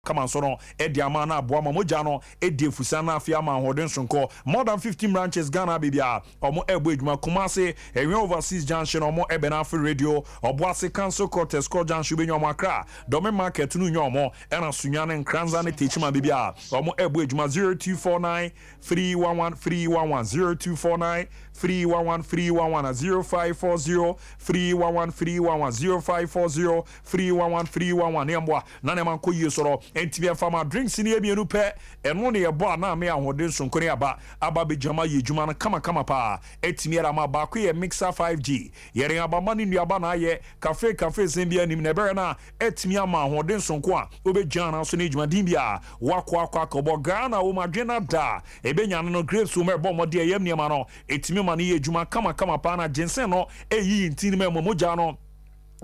kama so no edi ama na aboa ma moja no edi efusa na afia ma hoden sonko more than 15 branches Ghana bibia omo ebo edwuma Kumasi Ewe Overseas Junction omo Ebenafi Radio Obuasi Council Court Escort Junction benyo omo Accra Dome Market nu nyomo ena sunyane nkranza ne techima bibia omo ebo edwuma 0249 311 311 0249 311 311 0540 311 311 0540 311 311 nembwa na ne man koyi soro entibia fama drinks ni ebienu pe eno ne yebo na me ahoden sonkone aba be jama ye juma na kama pa etimiera ma ba ko ye mixer 5G yere aba mani nuaba na ye cafe sembia nim ne bere na etimia ma ahoden sonko a obejana so ne juma dimbia wakwa kobo Ghana wo madwena da ebenya no grapes wo mebo mode yam niam no etimi ma ne ye juma kama pa na jensen no eyi ntini me momoja no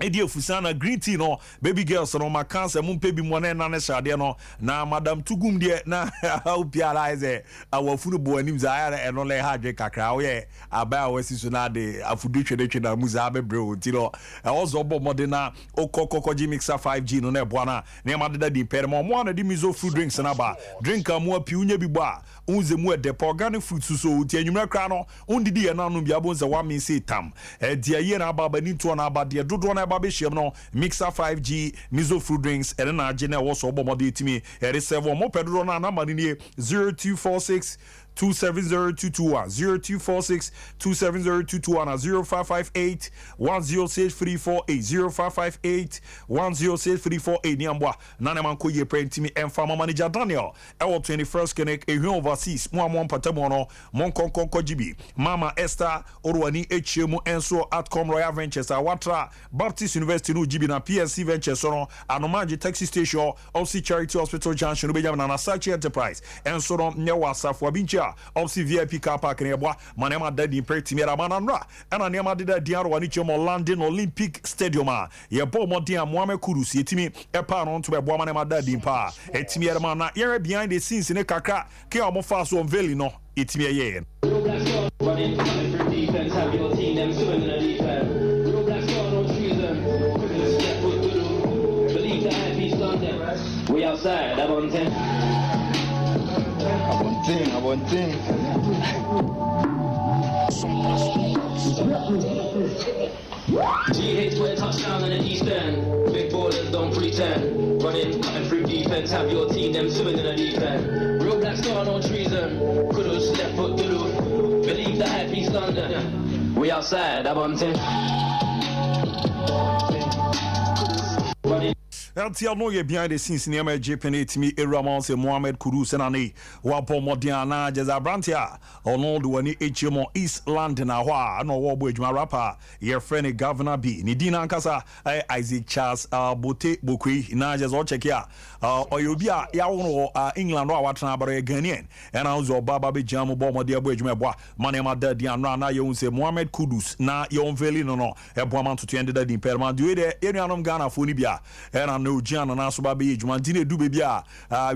edi ofusana green tea no baby girls no makanse mumpe bi mo na ne shade no na madam tugum de na opialize awafunu bo anim za ya eno le hadwe kakra wo ye aba awasi so na de afudu twedetwe na muza abebre oti no ozo bo mode na okokoko mixer 5G no na ebo na na madeda di pere mo na di mizo fruit drinks na ba drink amu api unya bi ba unze mu de organic fruit so oti anwumra kra no undidi ye na no bia bonza wa min say tam dia ye na aba ni to na aba de dodo na Babisham no mixer 5G miso fruit drinks and na agene wo so bomode timi ere 7 mo pedro na number ni 0246 27022 0246 27022 na 0558 10634 0558 10634 ni ambwa na man ko ye prentimi enfama manager Daniel ewo 21st clinic ehwe overseas mo patamo no mon konkonko gibi mama Esther orwani echemu enso atcom Royal Ventures awatra Baptist University no gibi na PSC Ventures no anomaji taxi station Opsi Charity Hospital Junction obejam na Sachi Enterprise enso no nyewa asafo abinchi Opsi VIP car park ne boa manema dadi pretimi era mananra ana nema deda diaro wani chomo London Olympic Stadium a ye bo modia Mohamed Kudus yetimi epa no to be boa manema dadi pa etimi era mana yere behind the scenes ne kakra ke omo fa so unveiling no etimi ye running for defense have your team them swimming in the deep end no black star no treason step foot believe the hype is London we outside that on 10 I want thing. GH where touchdown in the East End. Big ballers don't pretend. Running, cutting through defense. Have your team them swimming in the deep end. Real black star, no treason. Kudus, left foot, doodoo. Believe the hype, East London. We outside, I'm on 10. Running. Eltia no ye behind the scenes near my Japanese me Eraman se Mohamed Kudus and Ani Wapo Modiana Jaza Brantia or no do any HMO East London Awa no wobwe my rapper your friend Governor B Nidina Kasa Isaac Charles Bote Bukui na just all check ya or you be a England or what about a Ghanaian and I was Baba be Jamu Bomo dear Bridge Meboa Manema Daddy and Rana you say Mohamed Kudus na yon veli no a woman to end the impairment do it any Ghana Funibia and no Jana na so ba be ejuma dine du baby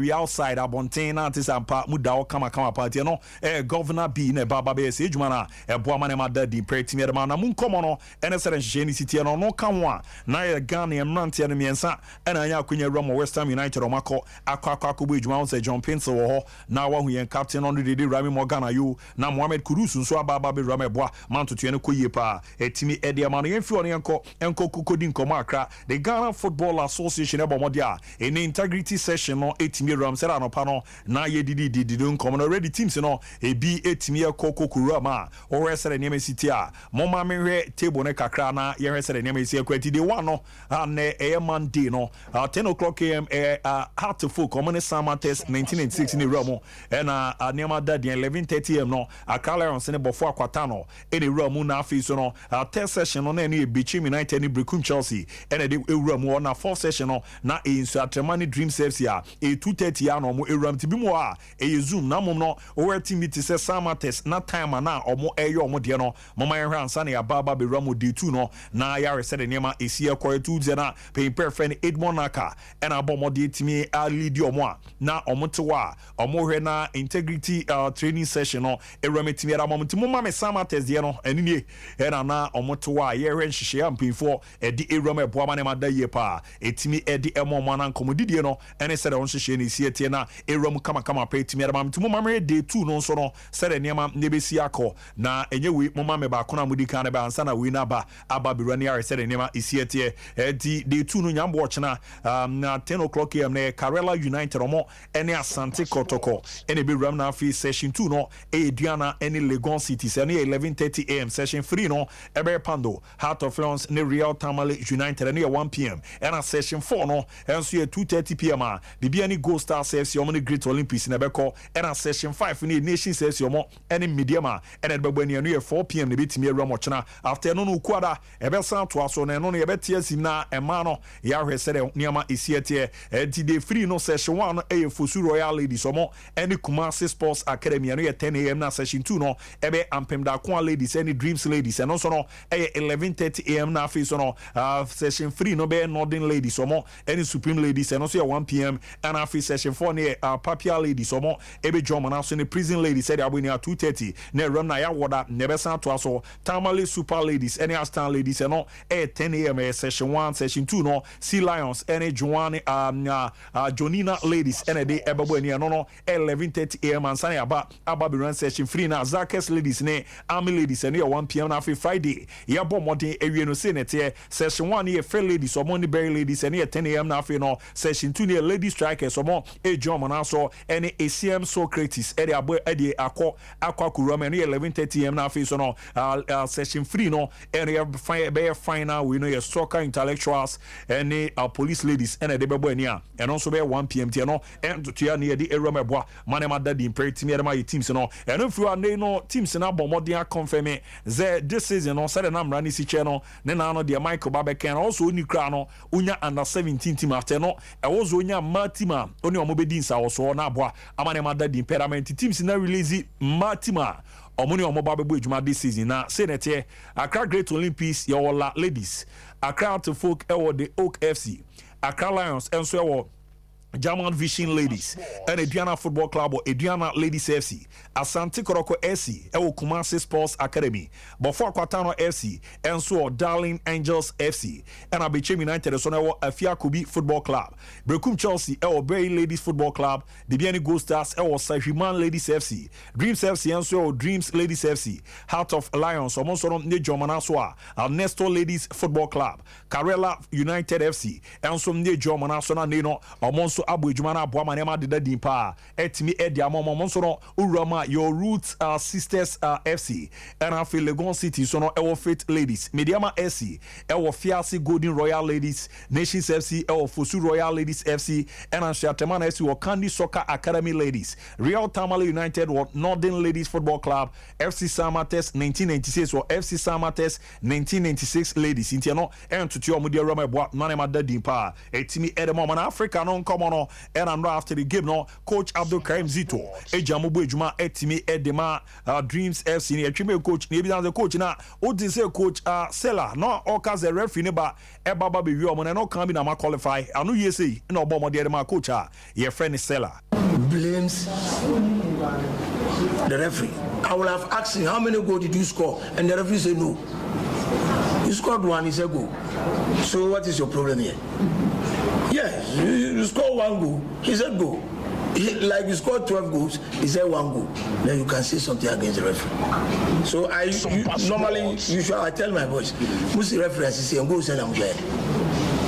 we outside abonten na antisampa muda o kama party no governor B na baba be se ejuma na eboa ma na ma dadi pretimi de ma na mun komo no ene sere nhye ni city no no kan wa na ye Ghana emrante no miensa ena anya akonya Ramo West Ham United o mako akwa bo ejuma on se John Pencil wo ho na wa hu yen captain on the Rami Morgan ayu na Mohamed Kudus nso ababa be Ramo eboa man to ene koyie pa etimi ede ma no yen fi on enko kokodi nkomo akra the Ghana Football Association Bomodia in integrity session no 8 million sera no pano na ye didi nkom no ready teams no e bi 8 million kokokuru ma o resere ne city a moma menhwe table ne kakra na ye resere ne city akwati de one no na e Monday no 10 o'clock am heart to full common summer test 1996 ni Ramo na anema dadi 11:30 am no akala on sene bofo akwata no e ne Ramo na afi so no test session no na e Bichim United ni Brekum Chelsea e na de Ramo na fourth session no na insu atremani dream saves ya 2:30 ya no mo ewram ti bi mo a zoom na mom no over team meet se summer test na time na omo eyo omo de no mama ehwa ansa na ya baba be ramo D2 no na ya resede nema esi ekore 2 na pay perfect Edmond Naka and abomode timi a lead omo a na omo tewa omo hwe na integrity training session no ewram timi era mom timo mama summer test de no enini era na omo tewa ye hwe nhihye ampinfo e di ewram eboa ma na ma da ye pa etimi etimi edi emo mana nkomodidie no ene sere on hye ne sietie na ewram kama pa etimi adama mtimo mamre day 2 no nso no sere niam ne besi akọ na enye wi mo mame ba kona mudi kan ba ansa na wi na ba aba birani are sere niam isietie di day 2 no nyambo ochena na 10 o'clock am na Karela United omo ene Asante Kotoko ene be ram na fi session 2 no Eduana ene Legon City se ne 11:30 am session 3 no ebe Pando Heart of Lions ne Real Tamale United ne 1 pm ena session 4 no enso ye 2:30 pm a bibia ni Gold Stars FC omo ne Great Olympics ne beko ena session 5 ne Nations FC omo ene medium a ene be gbani no ye 4 pm ne betimi ewra mo chena after no no kuada ebe san to aso ne no ye beti asim na ema no ya hwesere niama esietie enti de free no session 1 no e Fosu Royal Ladies omo ene Kumasi Sports Academy no ye 10 am na session 2 no ebe Ampemda Kwa Ladies ene Dreams Ladies eno so no e 11:30 am na afi so no session 3 no be Northern Ladies omo ene Supreme Ladies eno so ye 1 pm and afi session 4 ne Papia Ladies omo ebe Joma na so ne Prison Ladies said abuni 2:30 na ram na ya woda ne be san to aso Tamale Super Ladies ene Aston Ladies eno e 10 am session 1 session 2 no Sea Lions ene Joanne Jonina Ladies ene de ebabo ene no 11:30 am and Sunday aba be run session 3 na Zakes Ladies ne Army Ladies ene 1 pm na afi Friday ya bo modern ewie no se nete session 1 ye Fair Ladies omo ne Berry Ladies ene 10 am na afi no session 2 ne Lady Strikers omo e Joma na so ene ACM Socrates ede abo ede akwa kurama ene 11:30 am na afi so no session 3 no ene be final we know your soccer intellectuals ene police ladies ene de bebo ene a eno so be 1 pm tie no en to ya ne de eroma boa manema dadi imperative ere ma ye teams no eno fru ane no teams na bomodin confirm ze this season no said na mra ni si che no ne na no de Michael Babeken also oni kra no unya under 17 team after no e was onya matima oni omobedi nsa wo so na aboa amanema dadi imperative teams na release matima omoni omoba bebo ejuma this season na say nete Accra Great Olympics your ladies Accra to folk ewo the Oak FC Accra Lions enso ewo German Vision Ladies and Eduana Football Club or Eduana Ladies FC Asante Koroko FC ewo Kumasi Sports Academy Bofo Kwatano FC and so Darling Angels FC and Abichem United so ewo Afia Kubi Football Club Brekum Chelsea ewo Bay Ladies Football Club Bibiani Gold Stars ewo Sahiman Ladies FC Dreams FC and so Dreams Ladies FC Heart of Lions omonso ne Jomana so Ernesto Ladies Football Club Karela United FC and so ne Jomana so na no omonso abo ejuma na abo amanema de dimpa etimi edi amomom so no urama your roots sisters FC and I feel Legon City so no ewo Faith Ladies Mediama FC ewo Fiasi Golden Royal Ladies Nations FC ewo Fosu Royal Ladies FC and Anshatemana FC or Candy Soccer Academy Ladies Real Tamale United or Northern Ladies Football Club FC Samates 1996 or FC Samates 1996 Ladies Intiano and to your media rama boa manema de dimpa etimi edemo man Africa no come no and I'm after the game no coach Abdul Karim Zito ejamubu ejuma etimi edema Dreams FC ni etwime coach ni ebi the coach na o dey say coach Sela no okas the referee ne ba ebaba be wi omo na no kan bi na ma qualify anu ye say na obo mo de ma coach your friend Sela blames the referee. I will have asked him how many goals did you score and the referee said no. You scored one, he said go. So what is your problem here? Yes, you scored one goal, he said go. Like you scored 12 goals, he said 1 goal. Then you can say something against the referee. So I tell my boys, Musi referee say go sell am there.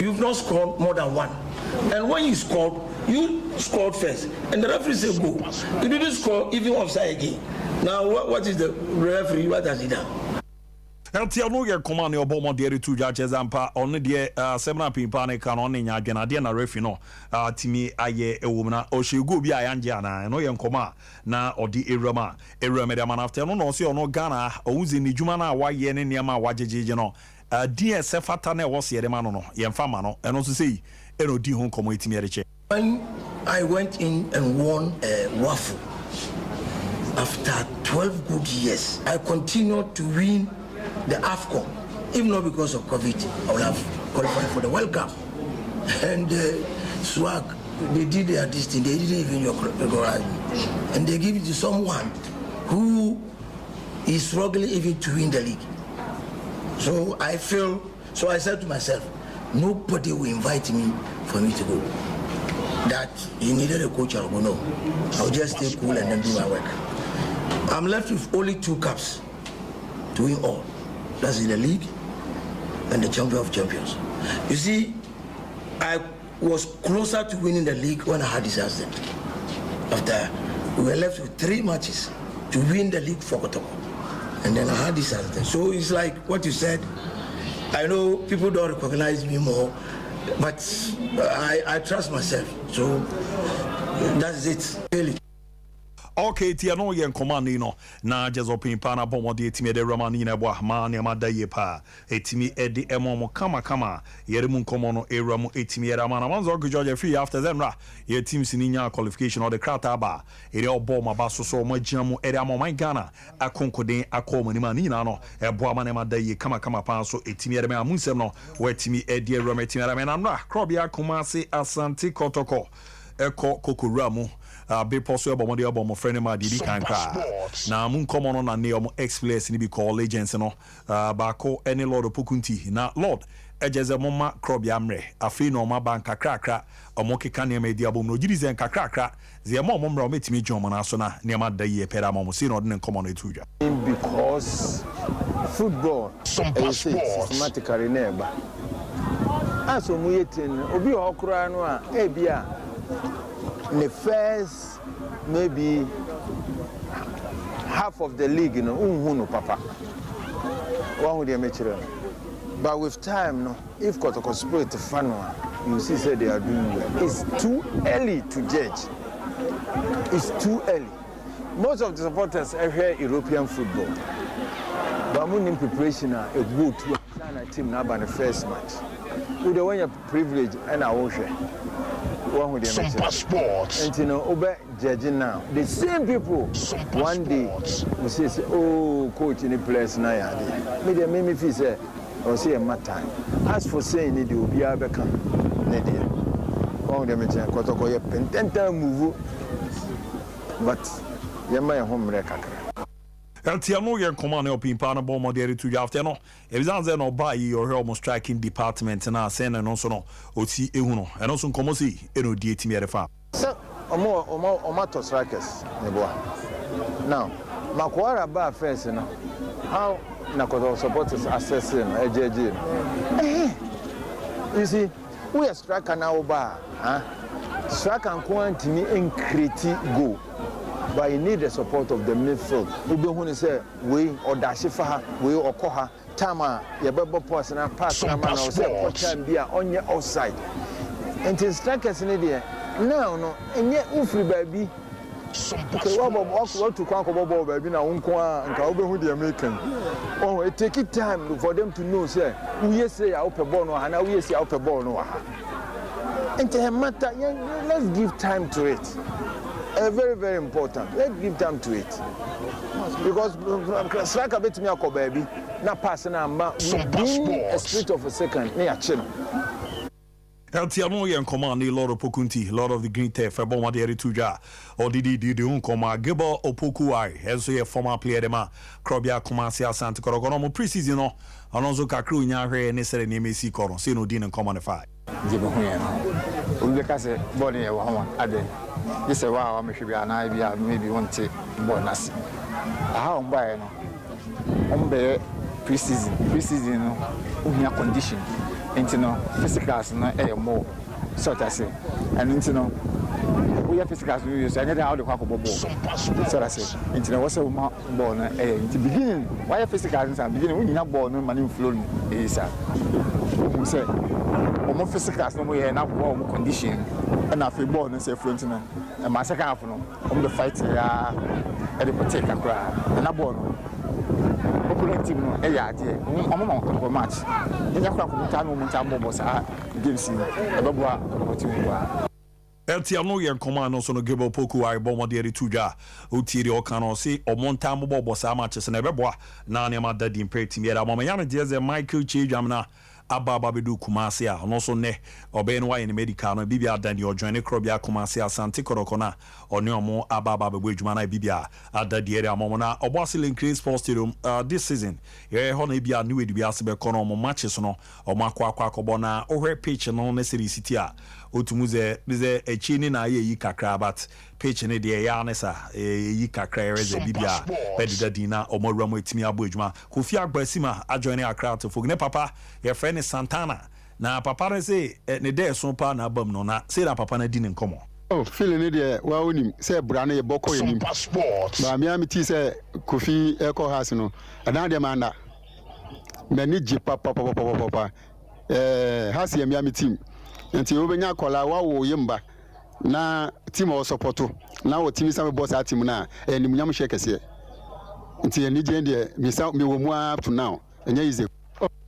You've not scored more than 1. And when you scored first, and the referee said go. You didn't score even offside again. Now what is the referee? What has he done? Eltia no ye command your bomb de two judges ampa on the 7 pimpa ne kan on nya adwena de na referee no timi aye ewomna o shegu bi ayanja na no ye nkoma na odi ewrama de man after no so no Ghana o uzi ni djuma na waye ne niam awajejeje no DS fata na wo se de man no ye mfa ma no eno so sei eno di ho nkomo etimi ereche. When I went in and won a waffle after 12 good years, I continued to win the AFCON, even not because of COVID. I would have qualified for the World Cup. And swag, they did their this thing, they didn't even recognize me. And they give it to someone who is struggling even to win the league. So I said to myself, nobody will invite me for me to go. That he needed a coach, I'll go, no. I'll just stay cool and then do my work. I'm left with only 2 cups to win all. That's in the league and the champion of champions. You see, I was closer to winning the league when I had this accident. After we were left with 3 matches to win the league for Kotoko. And then I had this accident. So it's like what you said. I know people don't recognize me more, but I trust myself. So that's it, really. Okay, tia no yen command no na just open pana bomb de etimi de romani na bo ma ne ma da ye pa etimi edi emo kama yere mu nkomo no era mu etimi era ma na manzo George free after them ra ye team sininya qualification or the crata ba ere obo ma ba so mo agina mu ere amon Ghana akonkoden akom ni ma ni na no ebo ma ne ma da ye kama pa so etimi ere ma munsem no we etimi edi era ma etimi era ma na no krobia Kumasi Asante Kotoko eko kokura mu be possible about my friend my didi can cry. Now mun come on and name express ni be call agents no bako any lord of pukunti na lord ejeze mama krob yamre afi no ma banka krakra omoke kan ne media bom no jirizen kakrakra ze mo momra metimi dwom na so na ne ma da ye pera mo si no de come on etuja because football is systematically never aso mu yetin obi okura no a e bia the first maybe half of the league, you know, papa. One would you but with time, no, if Kotoko Spirit fan, you see, say they are doing well. It's too early to judge. It's too early. Most of the supporters are here European football. But I'm in preparation a good team now by the first match. With the one you privilege and I will share. Sompa Sports. And you know, over judging now. The same people Sompa one day we say, oh, coach in the place now. Me they make me feel say, or say a matter. As for saying it, will be able to come. Nedia. One of them is Kotoko pententa move, but Yamaya home record. Eltiano yen command opin pana bomb de to after no e no buy your almost striking department na send and also no oti ehu no and also nkomo si eno di etimi erefa so omo to strikers ne boa now makwara ba first no how na ko supporters assessing ejeje you see we are striker now ba striker nko antimi encreate goal. But you need the support of the midfield. Ubehuni say we or dashifa we or koha tama ya babo pass na pass na man or say what time be on your outside. And the strikers in there now no enye ufri baby. Okay, what to kwa babo baby na unko nka obehu the American. Oh, it take it time for them to know say we say ya open ball no na we say open ball no ha. And the matter let's give time to it. Very, very important. Let's give time to it. Because striker bet me a baby, not passing a man within a split of a second. Near chin. Eltiano yen command the Lord of Pokunti, Lord of the Green Tef, a bomb de Tuja, or did the uncoma, Gibber or Pokuai, as a former player, Dema, Krobia Kumasi Asante Korogono, preseason, and also Kakru in Yahre and Nessa and Yemisi Koron, Sino Din and Common 5. Because body one this is why I should be an idea, maybe one take bonus. How by no preseason, we have condition, and you know, physicals no more, so to say, and you know, we have physicals we use. I get out the quack ball, so I say, and you know, what's a ball in the beginning, why physicals in the beginning, we have ball no money flowing is we say. More physicals no more na ball condition and I feel ball no say front na and my second half no the fight ya e dey protect akra na ball no opponent team no e ya ade omo ko match e ya kra ko ta no mo ta ball sa games e be boa ko team boa Eltiano yen command also no give poku ai bomb de tuja otiri okano se omonta mo sa matches na be boa na ne ma dadi impeti me da mama ya me je Michael Chejamna Ababa bedu Kumasi a no so ne obe no in medical no bibia adani ojoine krobia Kumasi Asante Korokona oni omo ababa bebu adwuma na bibia adadi area momo na Obasile Increase Sports Stadium this season ye ho na bia new edubia se be kono omo matches no omo akwa akobona ohwe pitch no na series city a otumuze bize echini na ye yi kakra but pitch ne de ya ne sa yi kakra ereze bibia bedida dina omorwam etimi abo adwuma Kofi Agbasima ajoin Accra to fogne papa your friend Santana na papa ne say ne de so pa na abam no na say na papa na di ne nkomo. Oh, feeling it there. Well, unim say brand ye boko ye nim. Ba mi am ti say Kofi Eko has no. Adan de manda. Me ni ji papa. Has ye mi am team. Nti obenya kola wa wo yemba. Na team o supporto. Na wo team sam boss a team na nim nyam hye kese. Nti ye ni je de mi wo mu up to now. Enya easy.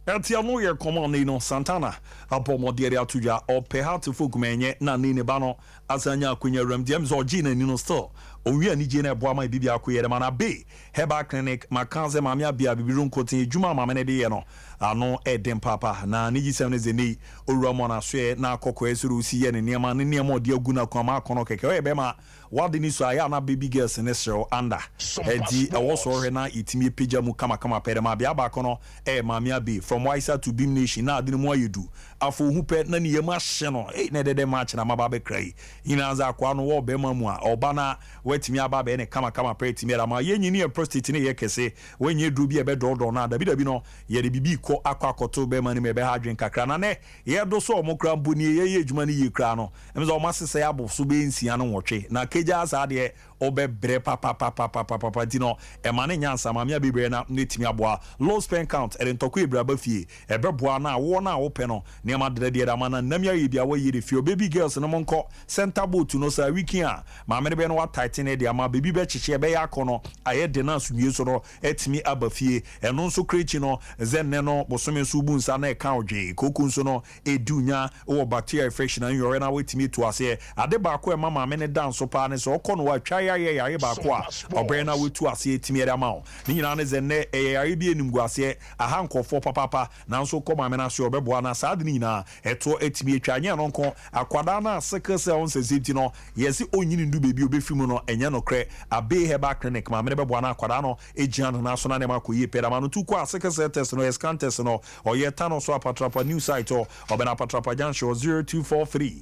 Etia no ye command no Santana apomo de atuja o perhaps fogumenye na ne ba no asanya akunya ram dem zo gi na ni no still onwi ani je na eboa ma bibia akoyere mana be heba clinic makanze mamia bia bibiru nkotin ejuma mama ne de ye no ano edem papa na ni gisem ne zeni owuramo na so ye na akoko esuru si ye ne niam odi aguna kwama akono keke o ye be ma wadi ni so aya na baby girls ne sero anda edi ewo so hwe na itimi pija mu kama pere ma bia ba kono mamia be from Waisa to Beam Nation na adini mo yedu afo hu pe na ni yema hye no na dede match na maba be krai ina za kwa no wo be ma mu a oba na wetimi aba be ne kama pere timi ra ma ye nyini e prostate ne ye kese wenye du bi e be do na da bi no ye de bibi ko akwakoto be ma ni me be ha dwen kakra na ne ye do so mo kra mbu ni ye adwuma ni ye kra no emzo o masese ya bo so be nsia no nwotwe na keja za de obe bre papa dino emane nyansa mamia bebre na netimi aboa low spend count erentoko ebraba fie ebeboa na wo na wo pe no ne ma de da mana namia ye bia wo yire fie baby girls no monko center boat no sa wiki a mamene be no wa tighten e de ama baby be chiche be ya kono aye de na sunye so no etimi abafie eno nso krechi no zenne no bosome so bu nsa na e kan odwe koku nso no edunya wo bacteria infection an yore na wetimi to ase ade ba ko e mama mene dance pa ne so kono wa twa ya ba kwa obrena wetu ase etimi era ma o ni nyina ne zenne ya bi enimgu ase aha nkofo papa na nso koma me na so obeboa na saade ni nyina eto etimi etwa anya no nko akwada na sekese on sesiti no yesi onyini ndu bebi obefimu no enya no kre abe heba clinic ma me beboa na akwada no ejian na so na ne makoyi pera ma no tuko asekese test no scan test no oyeta no so apatrapa new site o obena apatrapa jansho 0243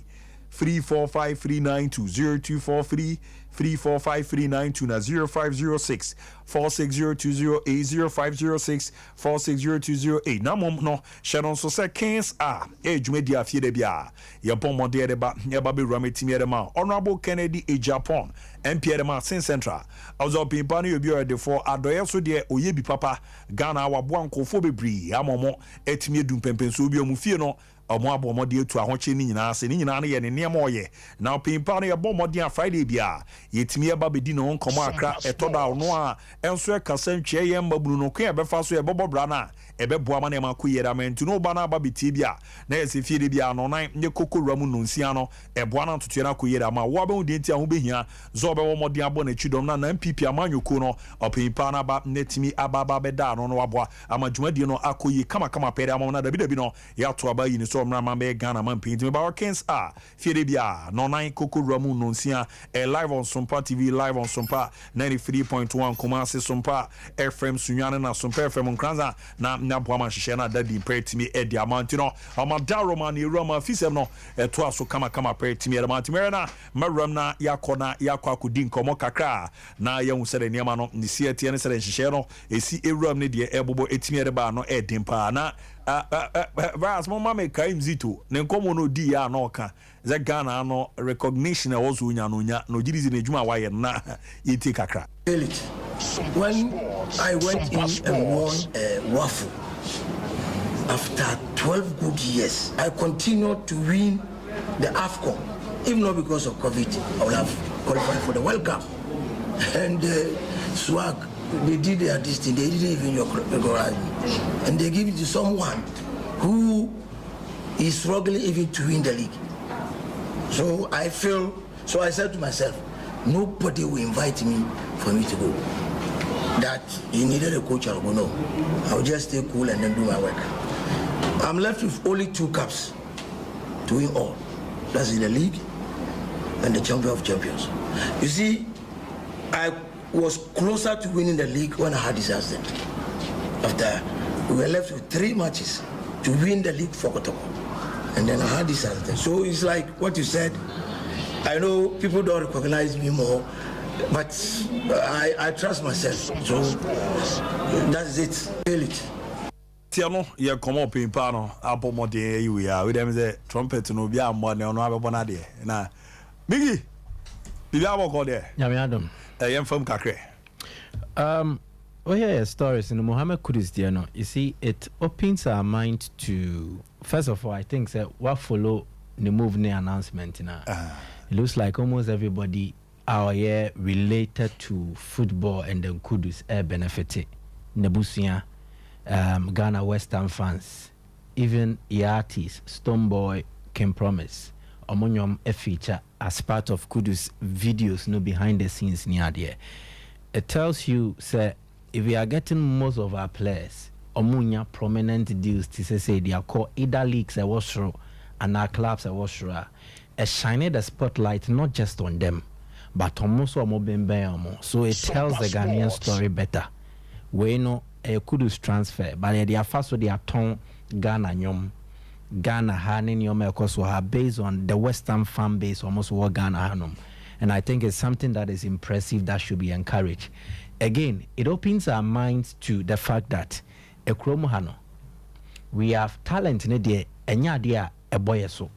3453920 243 na 0506 4602080 4602008 na mom no sharon so se kings a ejumedi afie de bia ye bon modere de ba ye ba be rametimi de ma honorable Kennedy e Japan MPR ma Sin Central also pimpa no obi ode for adoye so de oye bi papa Ghana wabo ankofo bebri amomo etimi edum pempenso obi omufie no omo abomode etu ahoche ni nyina ase ni nyina na ye ne niam oye na pimpa no ye bomode a Friday bia yetimi eba bedi no nkomo akra etoda no a enso e kasa ntwe ye mbabunu no kwa befa so ye bobobra na ebeboa ma na ma kuyera mentu no ba na aba beti bia na yesi fie de bia no nan nye kokoro mu no nsia no eboa na ntoto na kuyera ma wo ba hu de ntia ho behia zo be wo mode abo na chidom na MPP amanyoko no opimpa na ba netimi ababa beda no no waboa amadwumadi no akoyi kama pere ama na dabi no ya to aba yi ni so mra ma be Ghana man pinti ba Kings a fie de bia no nan kokoro mu no nsia live on Sompa TV live on Sompa 93.1 Kumasi Sompa FM Sunyane na Sompa FM Nkranza na boama hihye na dadi pretimi edi amantino amada roman iroma fisem no eto aso kama pretimi amantimo na maram na yakona yakwa nkomo kakra na yehu sere niam no nisi etie ne sere hihye no esi eram ne de ebobo etimi eba no edimpa na vas mama me kaim zito ne nkomo no di ya no ka ze Ghana no recognition also unya no jirizi ne juma waye na yiti kakra. When I went in and won waffle after 12 good years, I continued to win the AFCON. If not because of COVID, I would have qualified for the World Cup. And swag, they did their this thing, they didn't even recognize me. And they give it to someone who is struggling even to win the league. So I said to myself, nobody will invite me for me to go. That he needed a coach, I'll go, no. I'll just stay cool and then do my work. I'm left with only 2 cups to win all. That's in the league and the champion of champions. You see, I was closer to winning the league when I had this accident. After we were left with 3 matches to win the league for Kotoko. And then I had this other thing. So it's like what you said. I know people don't recognize me more, but I trust myself. So that's it. Feel it. Tiano, you come up in Pano, Apple Modi, we are with them the trumpet no be a more than Abonade. Now, Biggie, did I walk out there? Yamiadum. I am from Kakre. We hear stories in the Muhammad Kudus, you see, it opens our mind to, first of all, I think that what follow the move near announcement now. It looks like almost everybody out here related to football and the Kudus air benefited. Nebusia, Ghana Western fans, even Yatis, Stoneboy, Can Promise, Omonium a feature as part of Kudus videos no behind the scenes near there. It tells you, sir, if we are getting most of our players, Omunya prominent deals to say they are called either leagues a washro and our clubs a washro, a shining the spotlight not just on them, but almost on Mobimbe. So it tells the Ghanaian story better. We know a Kudus transfer, but they are first with their tongue Ghana nyom. Ghana hanin yom ekoswa based on the Western fan base almost what Ghana hanum. And I think it's something that is impressive that should be encouraged. Again, it opens our minds to the fact that Ekromuhano, we have talent in there, and yadia a boy so.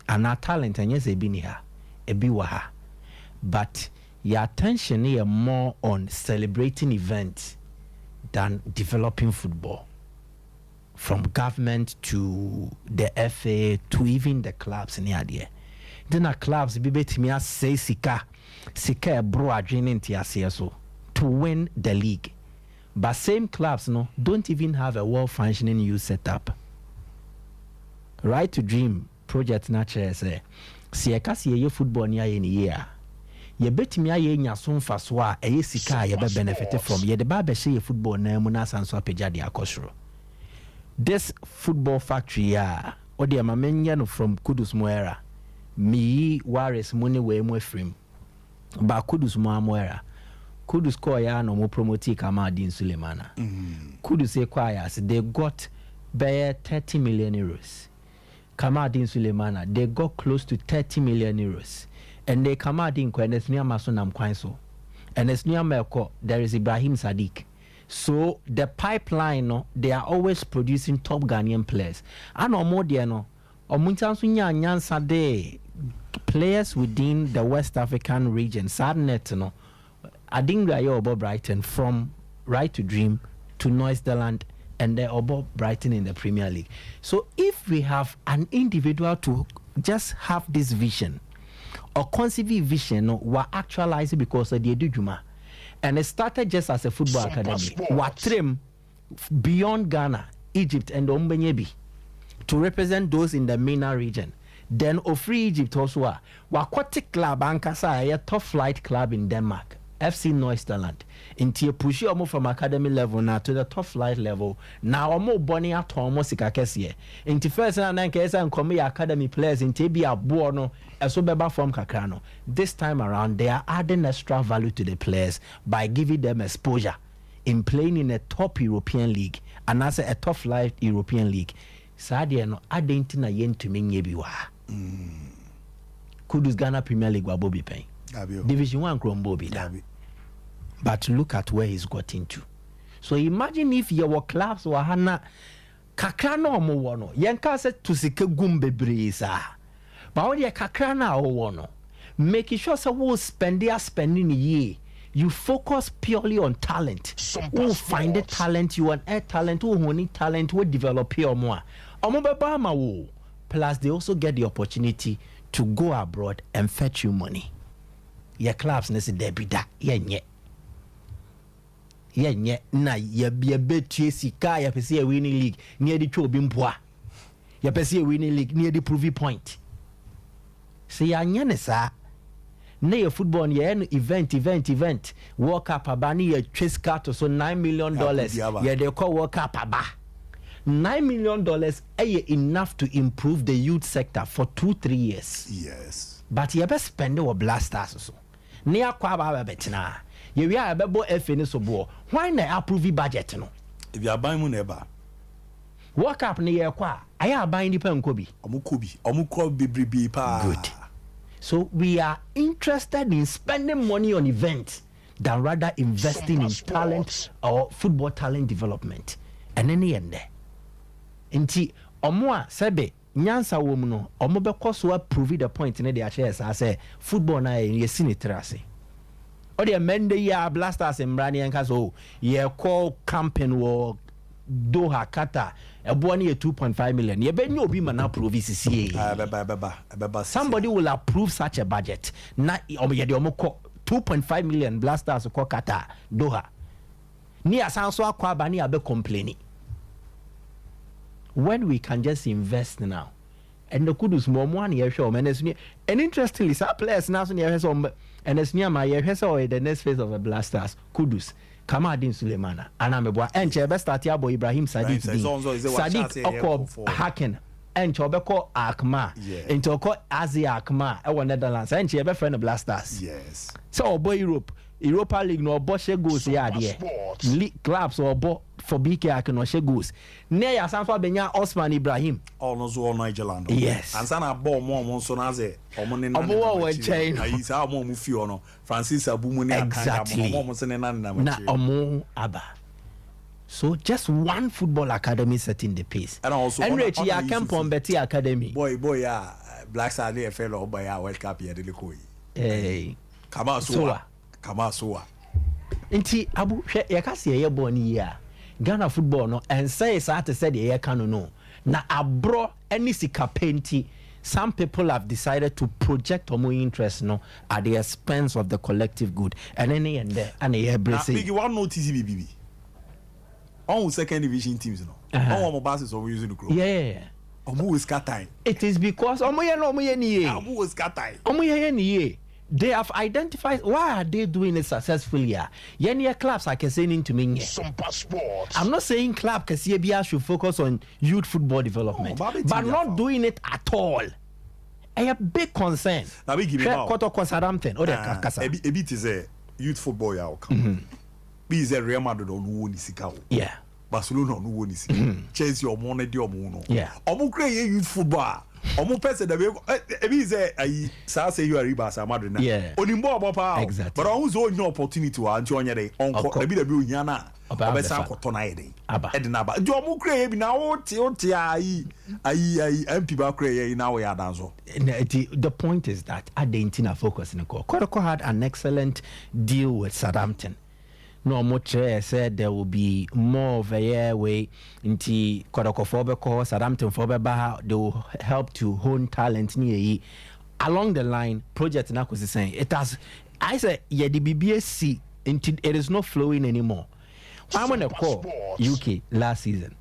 And our talent and yes, a biniha, a biwaha. But your attention here more on celebrating events than developing football. From government to the FA to even the clubs in the idea. Then our clubs be bet me as say sika bro adrenin so to win the league. But same clubs no don't even have a well functioning youth setup. Right to Dream project natural say si ye football near any year. Ye bet me aye nya so mfaso a eye sika ye be benefit from ye de ba be share football na mu na sanso apagya de akosoro. This football factory or the amamenya from Kudus Moera. Me Waris money way more frame. But Kudus Moera. Kudus Koya no more promote Kamadin Sulemana. Kudus Equires, they got bare 30 million euros. Kamadin Sulemana, they got close to 30 million euros. And they Kamadin Kwenes near Masonam Kwanso. And it's near Melko, there is Ibrahim Sadiq. So the pipeline, no, they are always producing top Ghanaian players. And more there, no, players within the West African region. Sadnet, no, I think they are above Brighton from Right to Dream to Noisdeland, and they're above Brighton in the Premier League. So if we have an individual to just have this vision or conceive vision, no, we're actualizing because of the Edujuma. And it started just as a football academy. Watrim beyond Ghana, Egypt, and Ombenyebi to represent those in the MENA region. Then Ofri Egypt also Aquatic Club Ankasa, a top flight club in Denmark, FC Noisdeland. Into a push you from academy level now to the top flight level. Now more bonny at almost Sikakesie. Into first and case and come academy players in Tibia Buono. Beba from Kakrano. This time around, they are adding extra value to the players by giving them exposure in playing in a top European league and as a top flight European league. Sadia no adding to yen to me biwa. Kudus Ghana Premier League wa Bobby Payne. Division 1 Krombobi da. But look at where he's got into. So imagine if your clubs were hana Kakrano mo wono. Yenka said to sike gumbe brisa. But when you kakrana or no, making sure so we'll spending a year. You focus purely on talent. Who find the talent you want, talent, who need talent, who develop your more. Plus, they also get the opportunity to go abroad and fetch you money. Your clubs necessarily be that. Yeah, na ye be a bet Chesika, ya pesi a winning league near the Chobimpoa. Ya pesi a winning league near the Provy Point. See, Yanesa. Nay, football, event. World Cup, Abani, a chase cut so $9 million. Yeah, they call World Cup, Abba. $9 million enough to improve the youth sector for 2-3 years. Yes. But you best spend our blasters so. Near Kwaba Betina. You are a bebo FNS so. Why not approve budget? No? If you are buying money, World Cup ni ye kwa aya ban ni pen ko bi omuko bibribi pa. Good. So we are interested in spending money on events than rather investing in talent or football talent development. And then the end there. Inti omwa sebe nyansa wo mu no omo be so prove the point in the shares I say football na ye sinitrase. O de mende ya Blasters mbrani enka so ye call campaign wo Doha Qatar ebo na 2.5 million ye be nyo obi mana prove CCA. Somebody will approve such a budget. Na omo ye de omo 2.5 million Blasters ko Qatar Doha. Ni asanso akwa ba ni abe complaining. When we can just invest now, and the kudus more money, and interestingly, some players now and it's near my the next phase of the Blasters, kudus. Kamadin Sulemana, and I'm a boy, and Chebe start Yabo Ibrahim Sadiq Oko Haken, and Chobeko Akma, and Toko Asia Akma, our Netherlands, and Chebe friend of Blasters. Yes. So, boy, Europa League no Boshe goes here, league clubs or for BK Akenoshe goes. Near Sanfa Benya Osman Ibrahim. All knows all Nigeria. Yes. And Sana Bo Monsonaze, or Money chain. I is our mom Fiono, Francis Abumuni, exactly. Na Omo Abba. So just one football academy setting the pace. And also, Enrich Yakempon Betty Academy. Boy, Black Saturday fellow by our World Cup here, Delicoi. Hey, Kamasoa. Inti Abu Yakasi ye boni ya. Ghana football no and say to say the year can no. Na abro any sika painti. Some people have decided to project more interest no at the expense of the collective good. And any and there and a bracing. Big one notice BB. All second division teams no. All my bosses are using the group. Yeah. Omu is time. It is because Omu is time. They have identified why are they doing it successfully. Yenya clubs are saying to me. Sompa Sports. I'm not saying club Kasibia should focus on youth football development, but not doing it at all. A big concern. Now we give it out. A bit is a youth football outcome. Be is a Real Madrid on who nisika. Yeah. Barcelona on who nisika. Chelsea or Money Diomuno. Yeah. Omu create youth football. Omu person that we say I say you are Ribasa Madrid. Yeah. Onimbo about exactly. But always own no opportunity to join your day. Uncle, maybe the Yana. About San Cotonide. Edinaba. Jomu create now. Oti MP create now we are danzo. The point is that I didn't focus in the call. Kodoko had an excellent deal with Southampton. No much said there will be more of a year way into Kodokofobeko, Southampton Fobebaha, they will help to hone talent near along the line. Project Nakos is saying it has. I said, yeah, the BBSC into it is not flowing anymore. I'm on a call UK last season.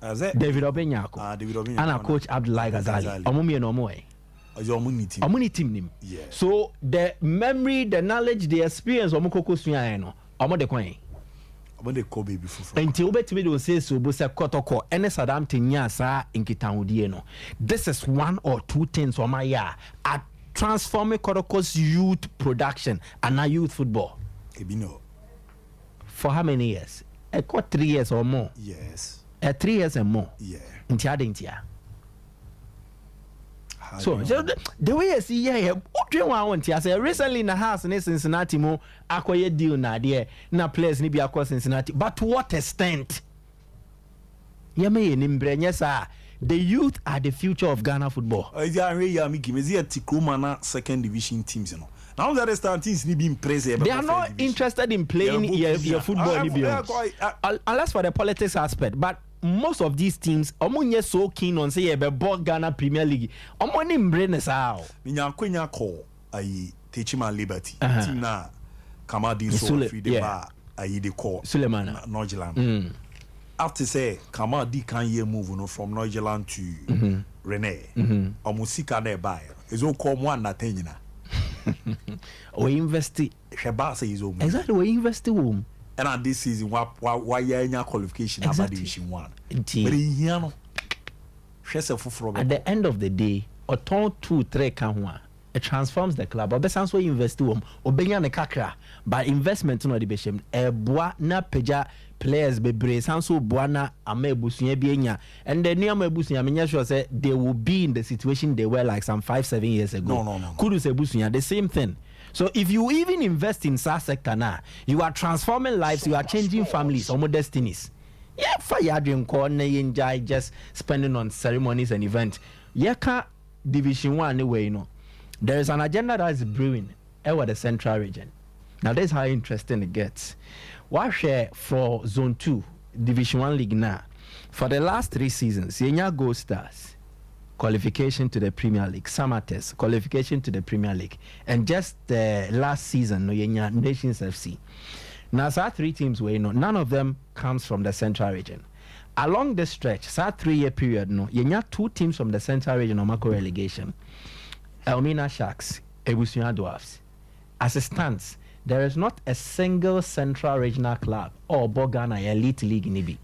David Obenyako and our coach Abdullahi Ghazali. Omumi and Omoe. Omuni team. So the memory, the knowledge, the experience of Mukoko Suyano. Omo de kwan omo de ko baby fufu until betimi do say so bo say kotoko ene Southampton nya sa nkitahudie no. This is one or two things on my year at transforming Kotoko's youth production and our youth football. Ebino for how many years? I got 3 years or more. Yes. 3 years and more. Yeah. Intia. So the way I see here, recently in the house in Cincinnati mo akoye deal na there na players ni bi akwa Cincinnati, but to what extent? The youth are the future of Ghana football. Second division teams, you know. Now that the start teams need being praised. They are not interested in playing your football unless for the politics aspect, but most of these teams omunye so keen on say be Ghana Premier League. Omoni mbrene sao. Ninya call ayi Techima Liberty. Team na Kamadi so free the bar ayi the call. Sulemana Norgeland. After say Kamadi can ye move from Norgeland to Rene. Omusika ne buy. Is all call one na tenyina. We invest Sheba say is home. Exactly, we invest home. And at this season, why you qualification about Division 1. But here no. At the end of the day, or 2-3 can one. it transforms the club. But sans we invest to obenya ne kakra, but investment no the beshem boa na peja players bebre sans so boa na ama ebusunya bi enya, and the new ama ebusunya menya sure say they will be in the situation they were like some 5-7 years ago. No. Kudu se ebusunya the same thing. So if you even invest in SaaS sector now, you are transforming lives, you are changing families, or destinies. Yeah, fire dream corner enjoy just spending on ceremonies and events. Yeah, Division 1 anyway, there is an agenda that is brewing over the central region. Now that's how interesting it gets. What share for Zone 2, Division 1 League now? For the last 3 seasons, Yenya Gold Stars qualification to the Premier League, Samates qualification to the Premier League, and just last season, Yenya Nations FC. Now, so 3 teams were, none of them comes from the central region. Along this stretch, that 3-year period, Yenya 2 teams from the central region on Mako relegation. Elmina Sharks, Ebusunya Dwarfs. As it stands, there is not a single central regional club or Bogana Elite League in Ibi,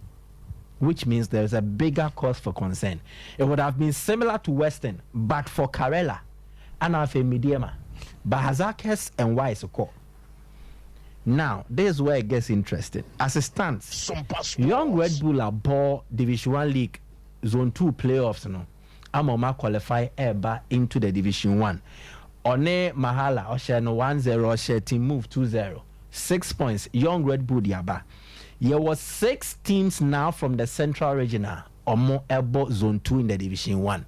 which means there is a bigger cause for concern. It would have been similar to Western, but for Karela, and Afe Midiema, Bahazakes and Waisoko. Now, this is where it gets interesting. As it stands, Young Red Bull are ball Division 1 League Zone 2 playoffs. Amoma qualify Eba into the Division 1. One Mahala, Osher no 1-0, Osher team move 2-0. 6 points, Young Red Bull Yaba. There was 6 teams now from the Central Regional or more Ebo Zone 2 in the Division 1.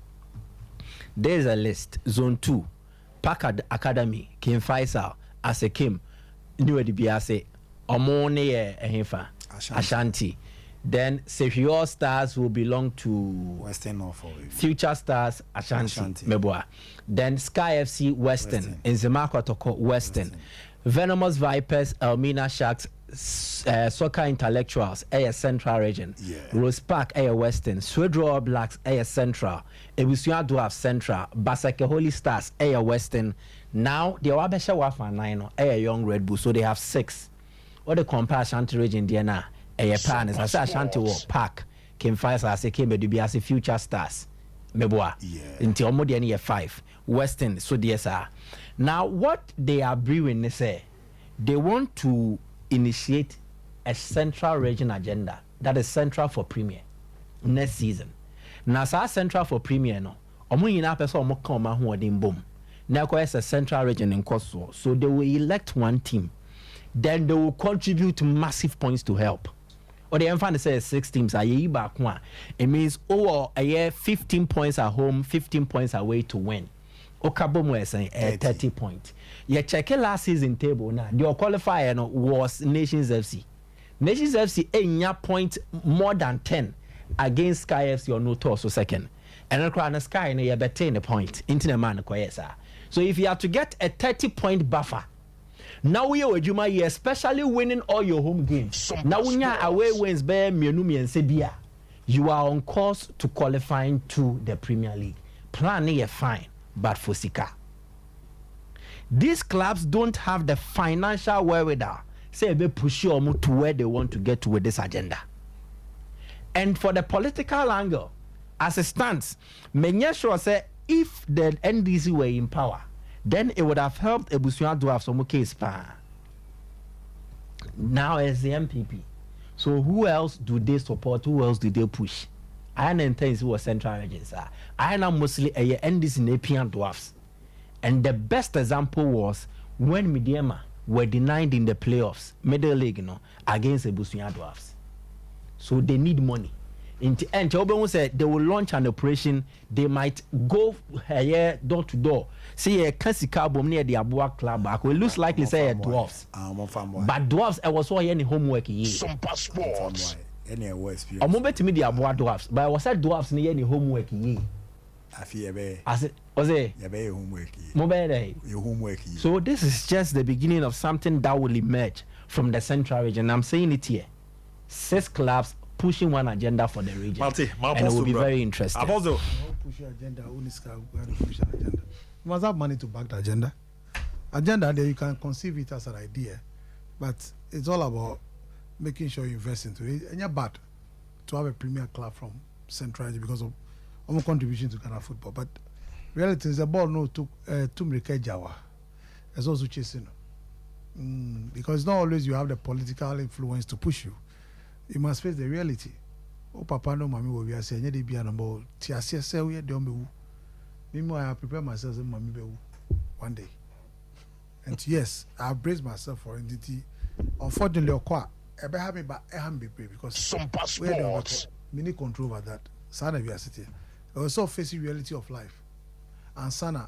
There is a list. Zone 2, Packard Academy, Kim Faisal, Asekim, New Edibiase, Omone Ehefa, Ashanti. Then Sefior Stars will belong to Western North. Future Stars, Ashanti. Meboa. Then Sky FC, Western. Nzema Toko, Western. Venomous Vipers, Elmina Sharks, Soccer Intellectuals, Central Region. Rose Park, Western. Swedro Blacks, Central. Ebusunya Dwarfs, Central. Basake Holy Stars, Western. Now, the Wabesha Wafa 9, Young Red Bull, so they have 6. What the compare Ashanti Region, Diana, Partners, I say Ashanti War, Park, Kim Faisal, I say Kim Edubi, Future Stars, Meboa, until Omodiani 5, Western, so DSR. Now, what they are brewing, they say, they want to initiate a central region agenda that is central for Premier next season. Now, so central for Premier, no, Omuina person Mokoma who are in boom. Now, as a central region in Kosovo, so they will elect 1 team. Then they will contribute massive points to help. Or the enfant says 6 teams are back one. It means a year 15 points at home, 15 points away to win. Okabomo is saying 30 points. You check last season table now. The qualifier was Nations FC. Nations FC a point more than 10 against Sky FC or no torso second. And the Sky you better a point into the man. So if you have to get a 30-point buffer, now we are especially winning all your home games. Now when you away wins by Mianumi and Sebia, you are on course to qualifying to the Premier League. Plan is fine, but for Sika. These clubs don't have the financial wherewithal. Say they push you to where they want to get to with this agenda. And for the political angle, as it stands, Menyesho say if the NDC were in power, then it would have helped Ebusunya to have some case. Now as the MPP. So who else do they support? Who else do they push? I intend to central regions. I am mostly a NDC Napian dwarfs. And the best example was when Midiema were denied in the playoffs, Middle League, against Ebusunya dwarfs. So they need money. And Oben said they will launch an operation. They might go here door to door. See a Kasika bomb near the Abua club. It will looks likely say a dwarfs. But dwarfs, I was all any homework. Sompa Sports. Any experience. I'm moving to me the Abua dwarfs, but I was said dwarfs near any homework. I feel as it was a homework. Your homework. So this is just the beginning of something that will emerge from the central region. I'm saying it here. 6 clubs pushing one agenda for the region. And it will be very interesting. Push your agenda. Push an agenda. You must have money to back the agenda. Agenda there you can conceive it as an idea, but it's all about making sure you invest into it. And you're bad to have a premier club from Central because of contribution to Ghana football. But reality is the ball no to Mirike Jawa. It's also chasing. Because it's not always you have the political influence to push you. You must face the reality. Oh, Papa, no, Mammy, we are saying, "Yet be an about Tiasia, say we don't be." Meanwhile, I prepare myself as Mammy one day. And yes, I braced myself for entity. Unfortunately, I be happy, but I am be brave because Sompa we don't Sports. many control over that. Sana, we are sitting. Also facing reality of life. And Sana,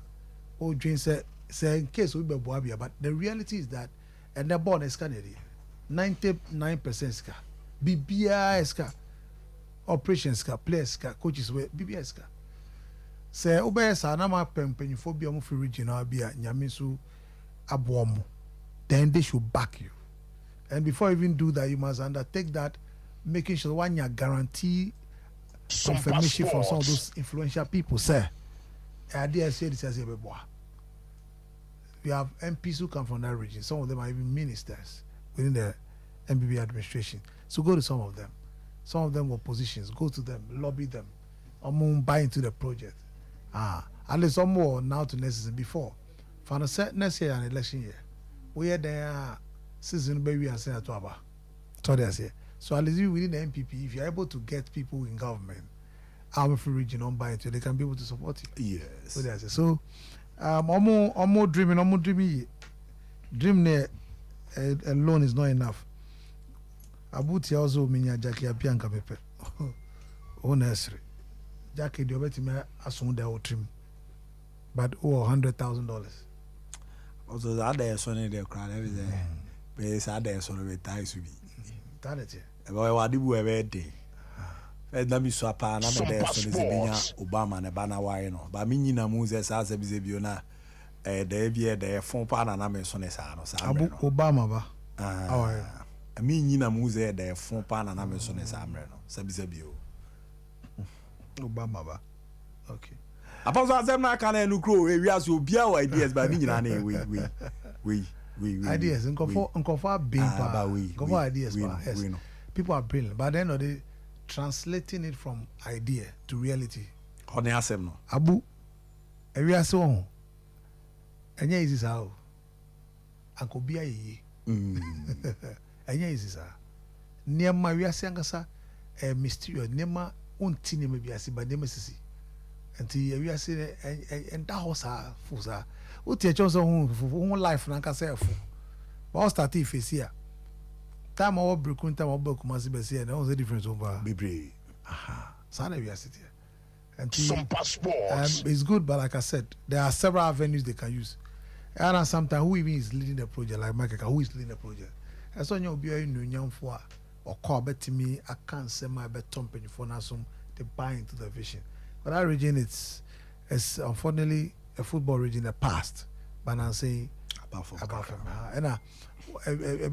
oh, Jane say in case we be boabia, but the reality is that and the born is 99% ska, BBI ska, operations ska, players ska, coaches we BBI ska. Say obey Sana ma penphobia mo free regional bia nyamisu abomo. Then they should back you. And before you even do that, you must undertake that, making sure one you guarantee confirmation from some of those influential people. Say, idea say this as a baby. We have MPs who come from that region. Some of them are even ministers within the MBB administration. So go to some of them. Some of them were positions. Go to them, lobby them, or buy into the project. At least some more now to next season before. For the next year and election year, we are there. Season baby and Senator Aba. So at least within the MPP, if you're able to get people in government, our free region on buy into, they can be able to support you. Yes. So that's it. So more dreaming. Dream there alone is not enough. Abuti also minya Jackie Apianka pepe. Oh nursery. Jackie the obeti me assume the dream. But $100,000. Also that there so in the crowd everything. But it's out there so we ties to be. That it. Boy what do we every day. Na mi so apa na me there so binya Obama na bana wa no. Ba mi nyina mu ze sa se bi bio na there be there fon pa na me so ne sa no sa. Abu Obama ba. Mi nyina mu ze there fon pa na me so ne sa amre no. Sa bi bio. Obama ba. Okay. Apa so azem na kan enu kro e wi as obia wa ideas ba mi nyina na we ideas nkofo being nkofo ideas yes know. People are brilliant but then they translating it from idea to reality on asem no abu ewia se won enya easy sa o ankobia yi enya easy sa niema wia se ankasa mysterious niema unti niema biase ba niema sisi enti ewia se enda hosa fusa uti echonso hu life na nkasa efu ba start if here time our break time our break must be here now the difference over bebre sana we are sitting and Sompa Sports. it's good but like I said there are several avenues they can use and sometimes who even is leading the project like Michael who is leading the project and so you be a new for or call bet me I can't say my bet company for now some they buy into the vision but that region it's unfortunately a football region in the past but I'm saying about from and I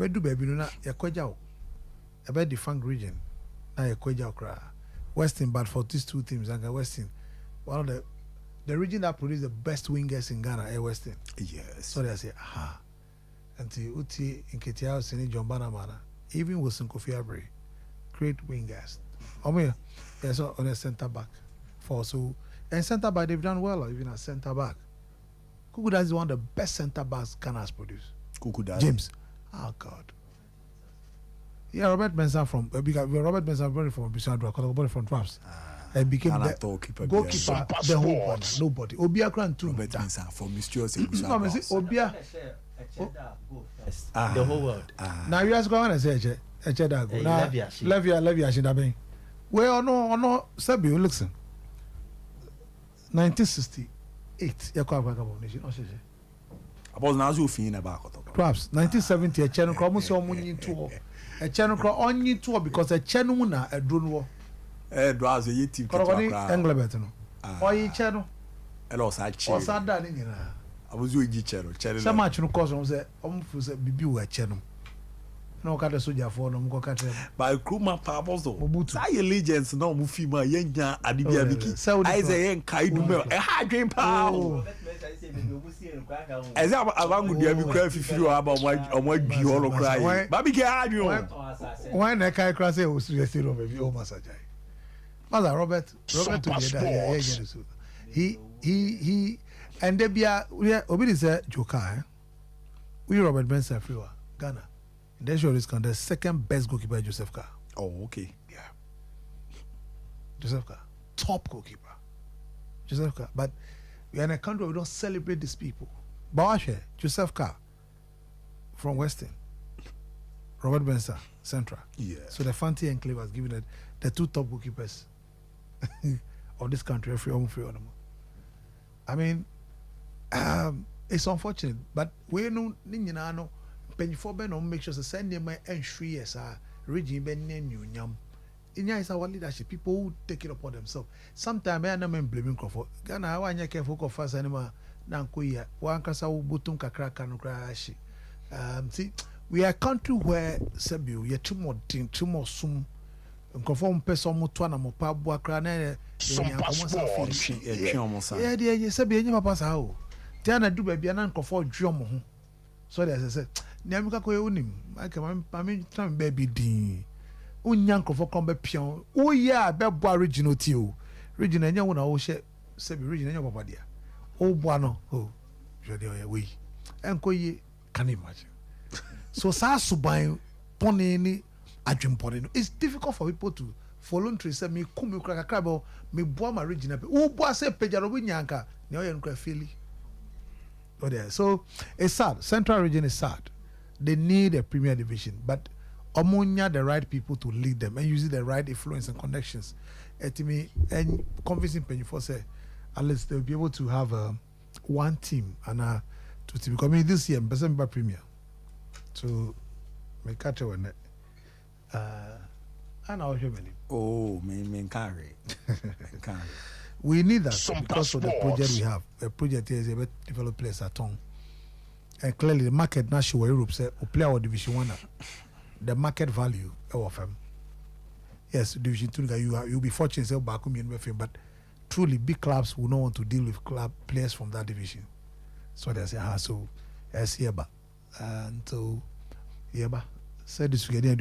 do baby no na yakwaja a bit defunct region na yakwaja kra Western but for these two teams and Western one of the region that produce the best wingers in Ghana Western yes so they say until uti in Ketia Sini John Banamana even Wilson Kofi Abre great wingers yes on a center back for so and center back they've done well even as center back Kukuda is one of the best center backs Ghana has produced. Kukuda James. Oh God. Yeah, Robert Benson from Robert Benson from Bishadra, from Traps. And became the goalkeeper the whole one. Nobody. Obia Grant too. Robert Benson from Mysterious Obia the whole world. Now you ask going to say a cheddar go. Now Levia should have been. Well no Sabi listen. 1968 about now you feel about perhaps 1970 a channel almost on tour a channel on tour because a channel na a drone war was a yeti Englebet no or ye channel or sada I was you channel so much no cause on say bibi a channel no ka the soldier for no go ka by crewman purpose though say legends no mu fi ma yenya adibia biki I say yen kai du me e ha dwen pa eze abangu dia bi kra fifiri o aba omo bi o lo kra ba bi ke ha dwen why na kai kra say o seriously no be o masajai Mother Robert to the yeah so He and there be a Obidi said Joka. We Robert Benson Freewa, Ghana. And then show this count the second best goalkeeper Joseph Carr. Oh, okay. Yeah. Joseph Carr. Top goalkeeper. Joseph Carr. But we are in a country where we don't celebrate these people. Bawashe, Joseph Carr from Western. Robert Benson, Central. Yeah. So the Fanti Enclave has given it the two top goalkeepers of this country, free on them. I mean, it's unfortunate, but we know no penny for Ben on make sure to send them and 3 years region ben new yam. In is our leadership, people who take it upon themselves. Sometimes I am blaming Crawford. Ghana, I want you careful of fast anymore. Nankuya, one casa butum kakra kanu crash. See, we are a country where Sebu, you're too more soon. Conform person mutwana mopa buakrana Sompa. yeah, dear, Sebi, you never pass how. Tiana do baby and conform drum. So as I said, Namika Koyonim, I mean, time baby dean. Unyanko for combat pion. Oh, yeah, Bebwa original too. Region and young one, share Sebi region and your papa dear. Oh, Buano, oh, Jodia, we. And Koye, can imagine. So, Sasubai, Pony, Adjum Pony. It's difficult for people to voluntary say, me come, you crack a crab, me boa my region. Oh, boy, say, Pejaro Winyanka, no, you're not feeling. Oh, there. So, it's sad. Central region is sad. They need a premier division, but Omonia the right people to lead them and using the right influence and connections. And convincing Penny for say, at least they'll be able to have one team and to become this year, December Premier. To make catch on it. And I'll show many. Oh, me carry. We need that because of the project we have. The project is a developed place at home. And clearly the market national Europe say we play our division 1. The market value of them. Yes, division 2 you'll be fortunate say back but truly big clubs will not want to deal with club players from that division. So they say so as hereba. And so hereba said this together.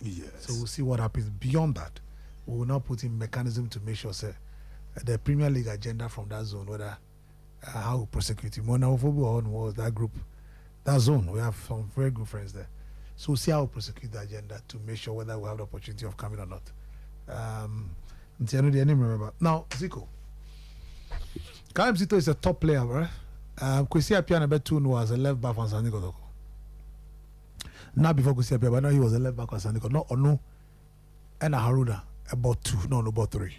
Yes. So we'll see what happens beyond that. We will now put in mechanism to make sure say the Premier League agenda from that zone, whether how we prosecute him. Was that group, that zone. We have some very good friends there. So we'll see how we prosecute the agenda to make sure whether we have the opportunity of coming or not. Now, Zico. Karim Zito is a top player, right? Kwesi Appiah Betu was a left back on San Nicolas. Not before Kwesi Appiah, but now he was a left back on San Nicolas. No, and a Haruna about 2, about 3.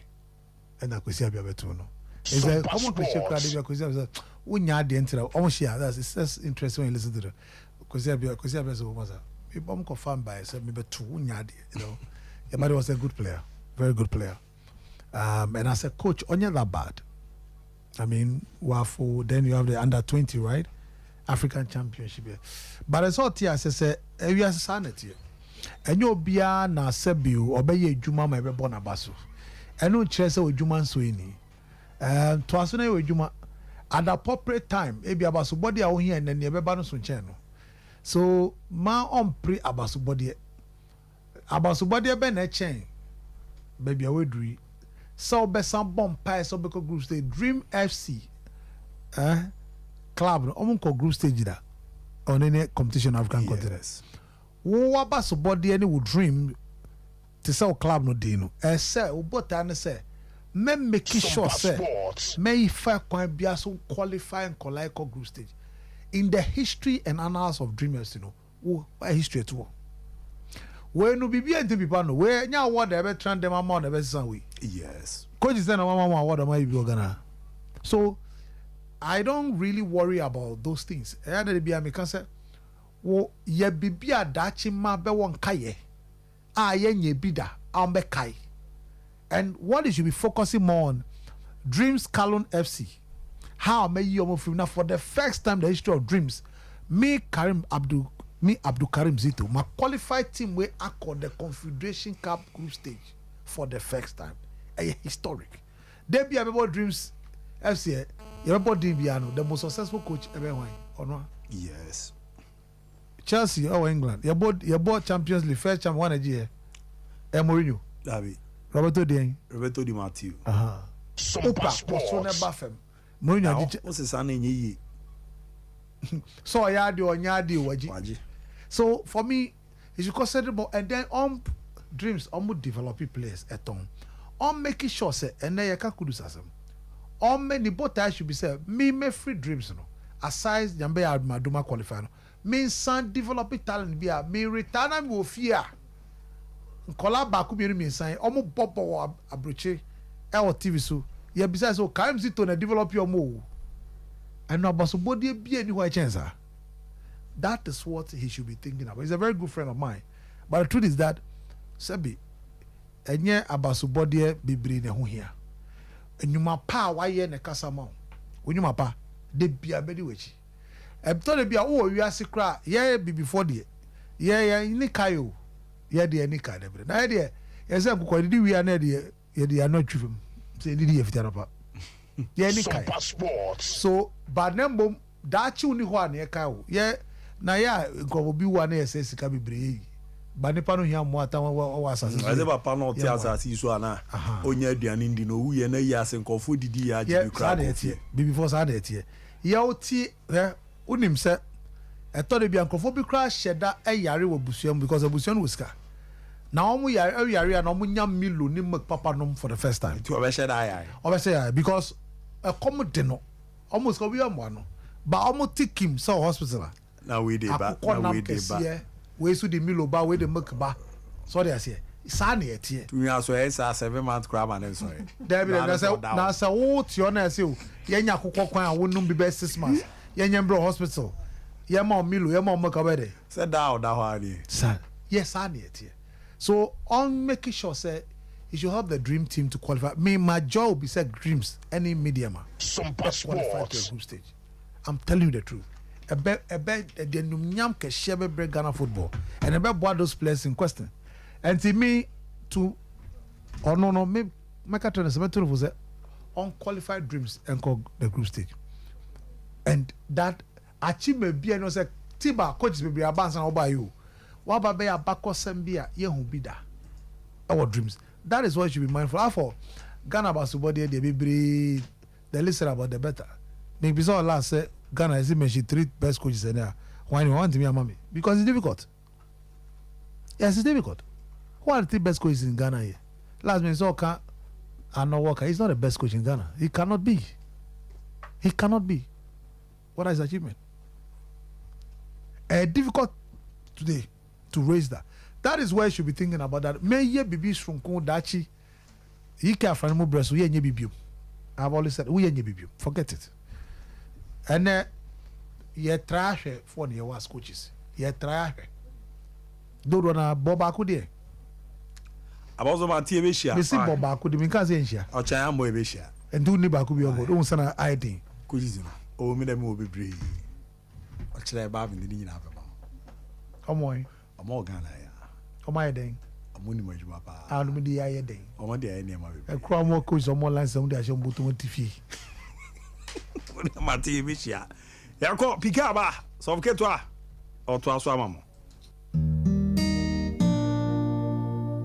And a Kwesi Appiah Betu no. It's a common question. Kwesi Appiah unya the entire almost yeah. That's interesting when you listen to the Kwesi Appiah so I'm confirmed by say maybe 2 unya you know. Yeah, but he was a good player, very good player. And as a coach, only that bad. I mean, then you have the under 20, right? African Championship. But it's all here, I say, we are sanity. And you'll be a na sebu, obey Juma, my born abasu. And no chess with Juma Sweeney. To us, with Juma at the appropriate time, maybe abasu body out here and then you have a balance on channel. So, ma on pre abasu body. Abasu body a ben a chain. Baby, I would read. So be some bomb pie so because group stage Dream FC club no group stage da on any competition African continent. Wo aba so body any would dream to sell club no dey no. Say wo bota na say me make sure say may fair kwan bia so qualify and collide group stage. In the history and annals of Dream FC no, wo history to where no be and people no where nya award ever trend them amount ever san we. Yes. Coach is saying mama award am I be Ghana. So I don't really worry about those things. E dey be am can say wo ye bibia dachi ma be won kaye. Ye nye bida am be kai. And what you should be focusing more on Dreams Kalon FC. How may you now for the first time in the history of Dreams, Abdul Karim Zito, my qualified team will accord the Confederation Cup group stage for the first time. A historic. There be about Dreams FC. You about Dibiano, the most successful coach ever won, or not? Yes. Chelsea or England. You bought Champions League first champion 1 year. Mourinho. David. Roberto Di Matthew. Sompa Sports. What's the son in ye? So yadi or nyadi waji. So for me, it's considerable, and then dreams develop players at home. Making sure say and then you can do something. Many both I should be said me free dreams no. Aside Jambe Maduma qualify no. Me son developing talent be a me return me fear. Nkola baku bi me san bobo abroche TV so. Yeah, besides so can to develop your move. And now but so body be any chance. That is what he should be thinking about. He's a very good friend of mine. But the truth is that Sebi enye abasubodie bibiri ne ho hia. Enyuma pa waye ne kasa ma. Onyuma pa de bia bedi wechi. Ebto de bia wo wiase kra ye before de. Ye ni kayo. Ye de ni ka de bre. Na ye de ye se kokko didi wi na de ye de anotwum. Se didi ye fitara pa. Ye ni kai. So but nembo dachi uni ho na ye kayo. Ye na ya nko bi wa na ye se sika bibiri. Ba nipa no hia mo ata wa asase so. Eze papa no ti asase so ana. Onya aduane ndi no wuye na yi ase nkofo didi ya ji kra. Before sa na tie. Ya oti unim se eto de bia nkofo bi kra sheda yare wo busuam because abusuam wo sika. Na omu yare na omu nya milo ni mak papa nom for the first time. Ti obe sheda yare. Obe sheda because come de no. Almost go bi am no. Ba omu take him so hospital. Na we dey ba. Na we dey ba. We su the milo ba we the milk ba so they say sa na etie to me aso e sa 7-month crab and so there be na say wo ti ona say o ye nya kokko kwan a wonum bi be 6 months ye nya mbro hospital ye ma milo ye ma milk ba dey say da ho ali sa yes sa na etie so on making sure say he should help the dream team to qualify. Me my job will be say dreams any medium Sompa Sports to a group stage. I'm telling you the truth. The Numyam Keshebe break Ghana football and about those players in question. And to me, to or no, me make a transmission was unqualified dreams and call the group stage. And that achieve be no say Tiba coaches be advance and by you. What about be a backo sembia ye who be that? Our dreams. That is what you should be mindful for. Ghana basubody they be the listen about the better. Maybe so last say Ghana is mentioned 3 best coaches in there. Why you want me and mommy? Because it's difficult. Yes, it's difficult. Who are the 3 best coaches in Ghana here? Last man so can and no worker. He's not the best coach in Ghana. He cannot be. He cannot be. What is his achievement? Difficult today to raise that. That is where you should be thinking about that. May ye be shrunko dachi. He can't find more breast. We be. I've always said we be. Forget it. And ye trash for the was coaches. Ye trash. Do na Boba Kudie. About my TV share. You see Boba Kudi Mikazensia. Or Chayambo Ebisha. And do Nibakubi on board. Sana ID. Kuzina. Oh, me them will be brave. Or Chay Bab in the Nina. Come on. A more Ghana. Oh, my day. A monument, papa. I'll be the eye day. Or one day, I name a crowd more coach or more lines on the Ashon Butu TV. Ma TV share. Yako Picaba. So, get to her. Or to our swamam.